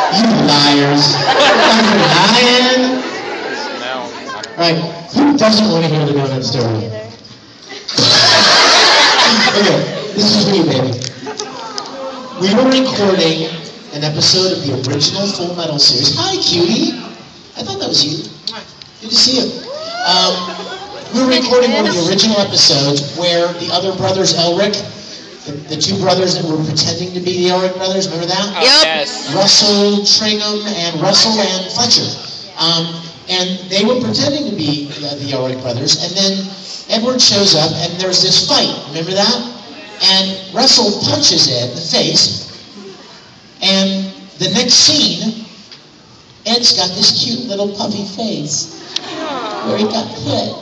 You liars. You're lying. Alright, who doesn't want to hear the donut story? Okay, this is me, baby. We were recording an episode of the original Full Metal series. Hi, cutie. I thought that was you. Good to see you. We were recording one of the original episodes where the other brothers, Elric, the two brothers that were pretending to be the Elric brothers, remember that? Yep. Yes. Russell, Tringham, and Russell and Fletcher. And they were pretending to be the Elric brothers, and then Edward shows up, and there's this fight. Remember that? And Russell punches Ed in the face, and the next scene, Ed's got this cute little puffy face where he got hit.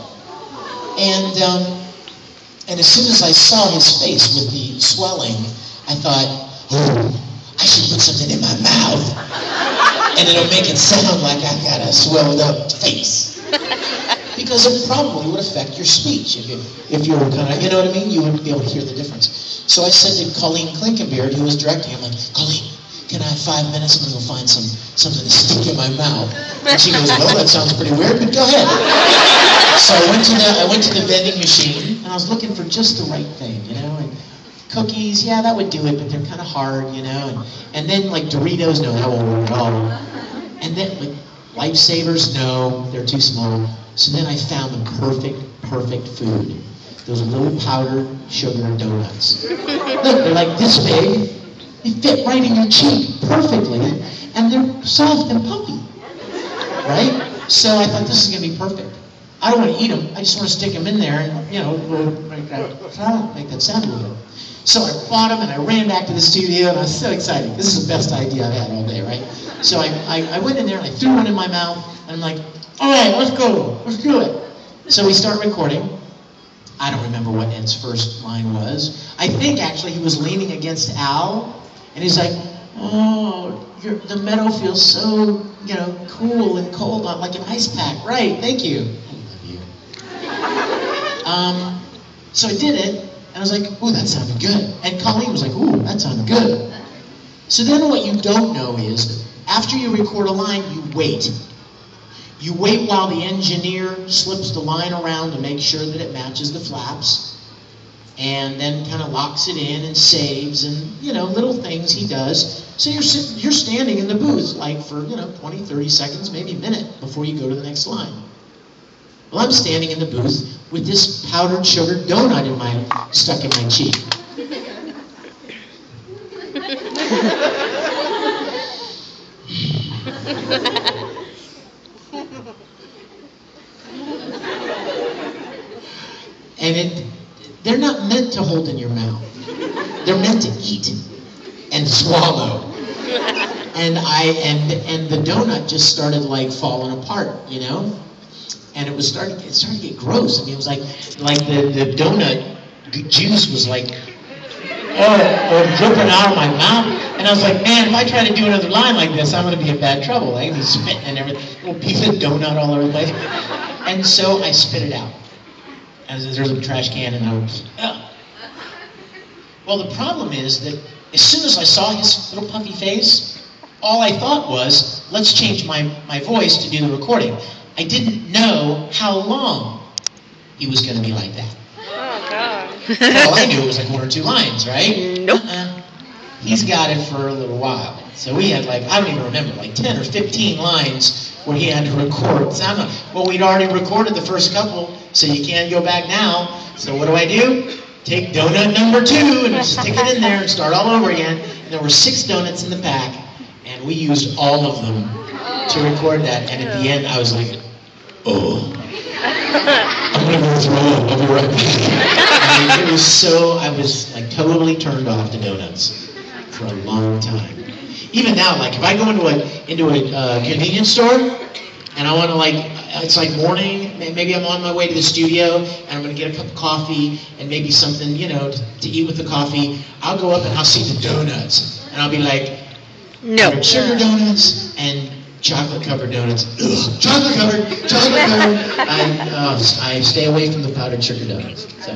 And as soon as I saw his face with the swelling, I thought, oh, I should put something in my mouth, and it'll make it sound like I got a swelled up face. Because it probably would affect your speech if you were kind of, you know what I mean? You wouldn't be able to hear the difference. So I said to Colleen Klinkenbeard, who was directing, I'm like, Colleen, can I have 5 minutes? I'm going to go find something to stick in my mouth. And she goes, well, that sounds pretty weird, but go ahead. So I went to the vending machine, and I was looking for just the right thing, you know? And cookies, yeah, that would do it, but they're kind of hard, you know? And then, like, Doritos, no, that won't work at all. And then, like, Lifesavers, no, they're too small. So then I found the perfect food. Those little powdered sugar donuts. Look, they're like this big. They fit right in your cheek perfectly, and they're soft and puffy, right? So I thought this is going to be perfect. I don't want to eat them. I just want to stick them in there and, you know, make that sound a little bit. So I bought them and I ran back to the studio and I was so excited. This is the best idea I've had all day, right? So I went in there and I threw one in my mouth and I'm like, all right, let's go. Let's do it. So we start recording. I don't remember what Ed's first line was. I think actually he was leaning against Al. And he's like, oh, the meadow feels so, you know, cool and cold, like an ice pack. Right, thank you. I love you. So I did it, and I was like, ooh, that sounded good. And Colleen was like, ooh, that sounded good. So then what you don't know is, after you record a line, you wait. You wait while the engineer slips the line around to make sure that it matches the flaps. And then kind of locks it in and saves and, you know, little things he does. So you're standing in the booth like for, you know, 20, 30 seconds, maybe a minute before you go to the next line. Well, I'm standing in the booth with this powdered sugar donut stuck in my cheek. And they're not meant to hold in your mouth. They're meant to eat and swallow. And the donut just started like falling apart, you know? And it started to get gross. I mean, it was like the donut juice was like dripping out of my mouth. And I was like, man, if I try to do another line like this, I'm gonna be in bad trouble. I'm gonna be spitting and everything, little piece of donut all over the place. And so I spit it out. And there's a trash can, and I was, oh. Well, the problem is that as soon as I saw his little puffy face, all I thought was, let's change my voice to do the recording. I didn't know how long he was going to be like that. Oh, God. Well, I knew it was like 1 or 2 lines, right? Nope. He's got it for a little while. So we had like, I don't even remember, like 10 or 15 lines where he had to record. Well, we'd already recorded the first couple, so you can't go back now. So what do? Take donut number 2 and stick it in there and start all over again. And there were 6 donuts in the pack, and we used all of them to record that. And at the end, I was like, oh, I'm gonna go throw up. I'll be right back. I mean, it was so, I was like totally turned off to donuts for a long time. Even now, like if I go into a convenience store and I want to like, it's like morning, maybe I'm on my way to the studio and I'm going to get a cup of coffee and maybe something, you know, to eat with the coffee, I'll go up and I'll see the donuts and I'll be like, no, sugar donuts and chocolate covered donuts. Ugh, chocolate covered. I stay away from the powdered sugar donuts. So,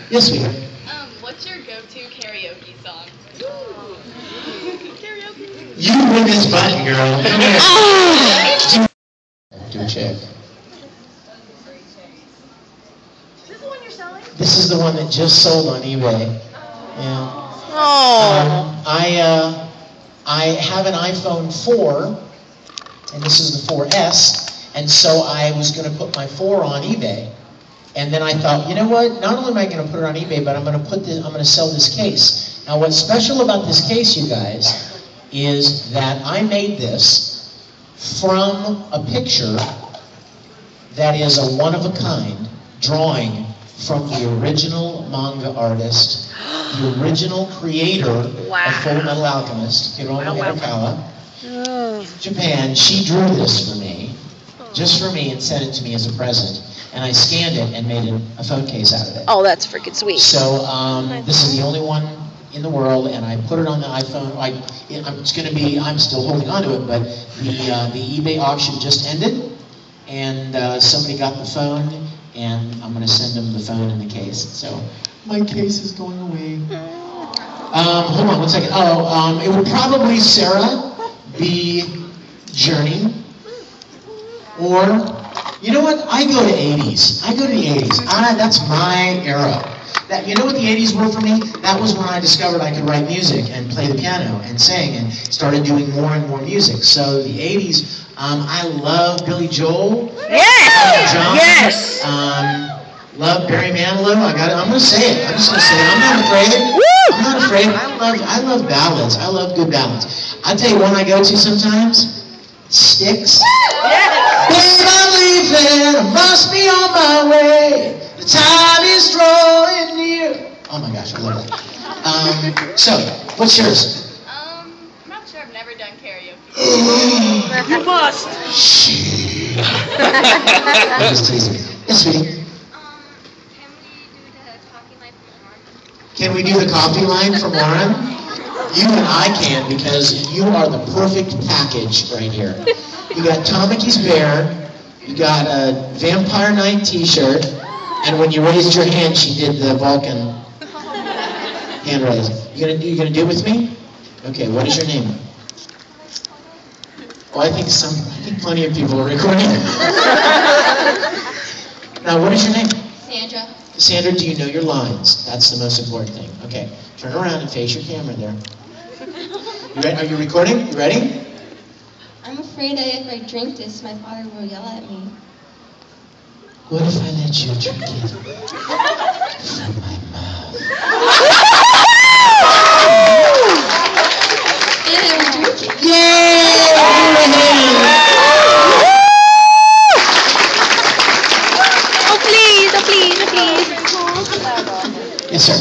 yes, sweetheart. What's your go-to karaoke song? Karaoke. You win this button, girl. Come here. Do a check. Is this the one you're selling? This is the one that just sold on eBay. Yeah. Oh. I have an iPhone 4, and this is the 4S, and so I was going to put my 4 on eBay. And then I thought, you know what? Not only am I going to put it on eBay, but I'm going to sell this case. Now, what's special about this case, you guys, is that I made this from a picture that is a one-of-a-kind drawing from the original manga artist, the original creator of Full Metal Alchemist, Hirono Arakawa. Japan. She drew this for me, just for me, and sent it to me as a present. And I scanned it and made a phone case out of it. Oh, that's freaking sweet. So this is the only one in the world, and I put it on the iPhone. I'm still holding on to it, but the eBay auction just ended, and somebody got the phone, and I'm going to send them the phone and the case. So my case is going away. Hold on one second. It would probably, Sarah, be Journey, or... You know what? I go to 80s. I go to the 80s. That's my era. You know what the 80s were for me? That was when I discovered I could write music and play the piano and sing and started doing more and more music. So the 80s, I love Billy Joel. Yes! John, yes! Love Barry Manilow. I'm going to say it. I'm just going to say it. I'm not afraid. I'm not afraid. I love ballads. I love good ballads. I'll tell you one I go to sometimes. Styx. Babe, I'm leaving, I must be on my way. The time is drawing near. Oh my gosh, I love that. So, what's yours? I'm not sure. I've never done karaoke. You must. Shit. I'm just teasing. Yes, sweetie. Can we do the coffee line from Lauren? Can we do the coffee line from Lauren? You and I can, because you are the perfect package right here. You got Tomaki's bear, you got a Vampire Night t-shirt, and when you raised your hand, she did the Vulcan hand raise. You gonna do it with me? Okay, what is your name? Oh, I think plenty of people are recording. Now, what is your name? Sandra. Sandra, do you know your lines? That's the most important thing. Okay, turn around and face your camera there. You ready? Are you recording? You ready? I'm afraid that if I drink this, my father will yell at me. What if I let you drink it from my mouth? And I will drink it. Yay! Oh, please, oh, please, oh, please. Yes, sir.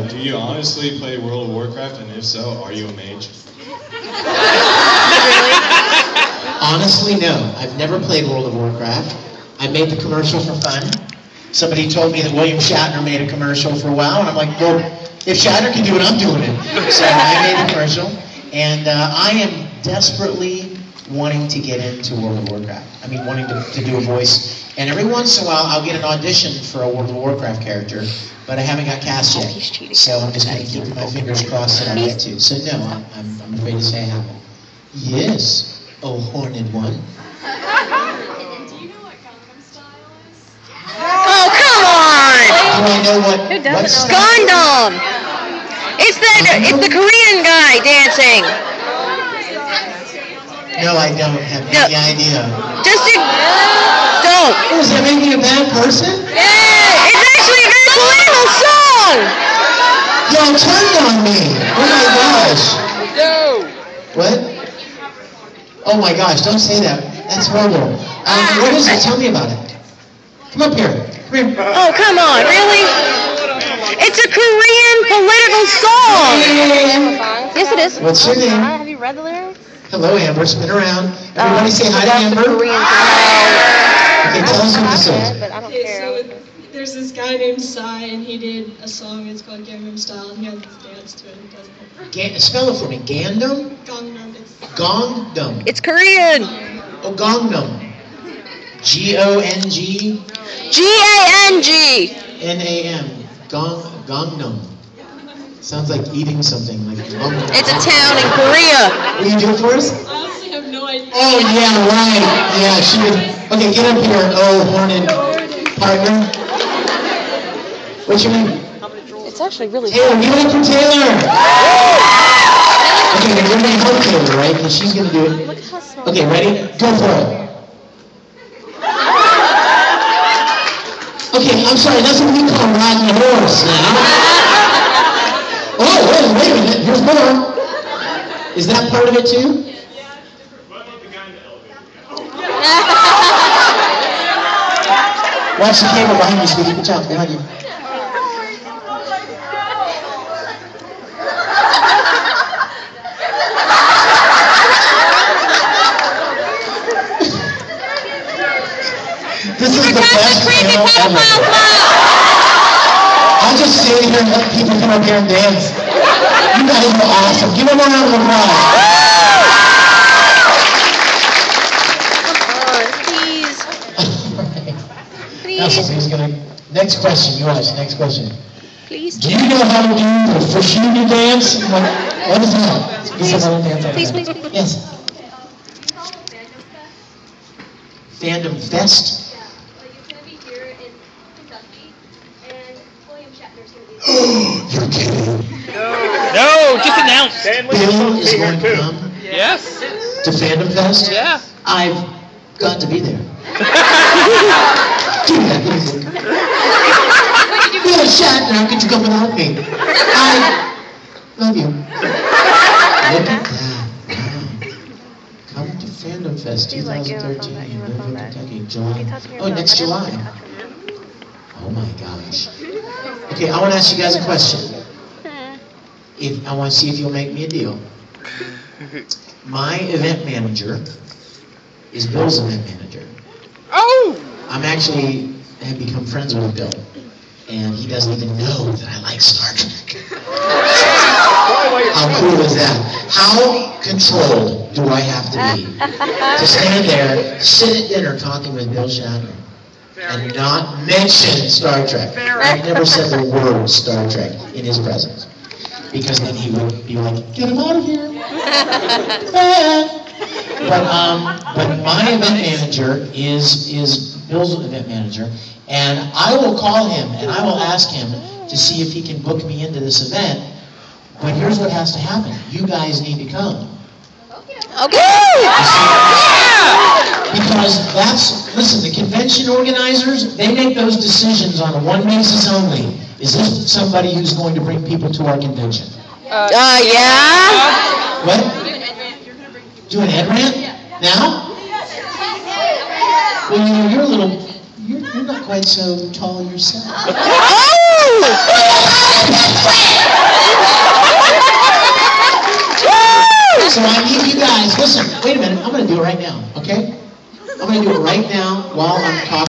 Do you honestly play World of Warcraft, and if so, are you a mage? Really? Honestly, no. I've never played World of Warcraft. I made the commercial for fun. Somebody told me that William Shatner made a commercial for WoW, and I'm like, well, if Shatner can do it, I'm doing it. So I made the commercial, and I am desperately wanting to get into World of Warcraft. I mean, wanting to do a voice. And every once in a while, I'll get an audition for a World of Warcraft character, but I haven't got cast yet. So I'm just going to keep my fingers crossed that I get to. So no, I'm afraid to say I haven't. Yes, oh horned one. Do you know what Gangnam Style is? Oh, come on! Do I know what Gundam! It's the Korean guy dancing. No, I don't have any idea. Don't. Oh, does that make me a bad person? Yeah, it's actually a very political song. Y'all turned on me. Oh my gosh. No. What? Oh my gosh, don't say that. That's horrible. What is it? Tell me about it. Come up here. Come here. Oh, come on, really? It's a Korean political song. Yes, it is. What's your name? Have you read the lyrics? Hello, Amber. Spin around. Everybody say hi to Amber. Okay, tell us what this is. But I don't Okay, care. so there's this guy named Psy, and he did a song. It's called Gangnam Style, and he has this dance to it. He does it. Spell it for me. Gandam? Gangnam. It's Gongdam. It's Korean. Oh, Gongnam. G-O-N-G? G-A-N-G. N-A-M. Gongnam. Sounds like eating something. Like It's a town in Korea. Will you do it for us? I honestly have no idea. Oh, yeah, right. Yeah, she was. Okay, get up here. Oh, horned partner. What's your name? It's actually really Taylor. Give it up for Taylor. Okay, then you're going to help Taylor, right? And she's going to do it. Okay, ready? Go for it. Okay, I'm sorry. That's what we call riding a horse now. Oh, wait a minute. Here's more. Is that part of it too? Watch the cable behind you, sweetie. Watch out, behind you. This is the best channel ever. I'll just stay here and let people come up here and dance. You guys are awesome. Give them a round of applause. Please. Next question, yours. Next question. Please. Do you know how to do the Fushigi dance? What is that? Please. Yes. Fandom Fest. You're kidding. No, just announce. Bill is going to come Yes. to Fandom Fest? Yeah. I've got to be there. Do that, please. Bill Shatner, could you come and help me? I love you. Look at that. Wow. Come to Fandom Fest 2013 in Louisville, Kentucky. July. Oh, next July. Oh my gosh. Okay, I want to ask you guys a question. I want to see if you'll make me a deal. My event manager is Bill's event manager. Oh! I have become friends with Bill, and he doesn't even know that I like Star Trek. How cool is that? How controlled do I have to be to stand there, sit at dinner talking with Bill Shatner, and not mention Star Trek? I've never said the word Star Trek in his presence, because then he would be like, "Get him out of here." But my event manager is Bill's event manager, and I will call him and I will ask him to see if he can book me into this event. But here's what has to happen. You guys need to come. Okay. Because listen, the convention organizers, they make those decisions on one basis only. Is this somebody who's going to bring people to our convention? Yeah. What? Do an Ed rant? Now? Well, you're not quite so tall yourself. So I need you guys, listen, wait a minute, I'm going to do it right now, okay? I'm going to do it right now while I'm talking.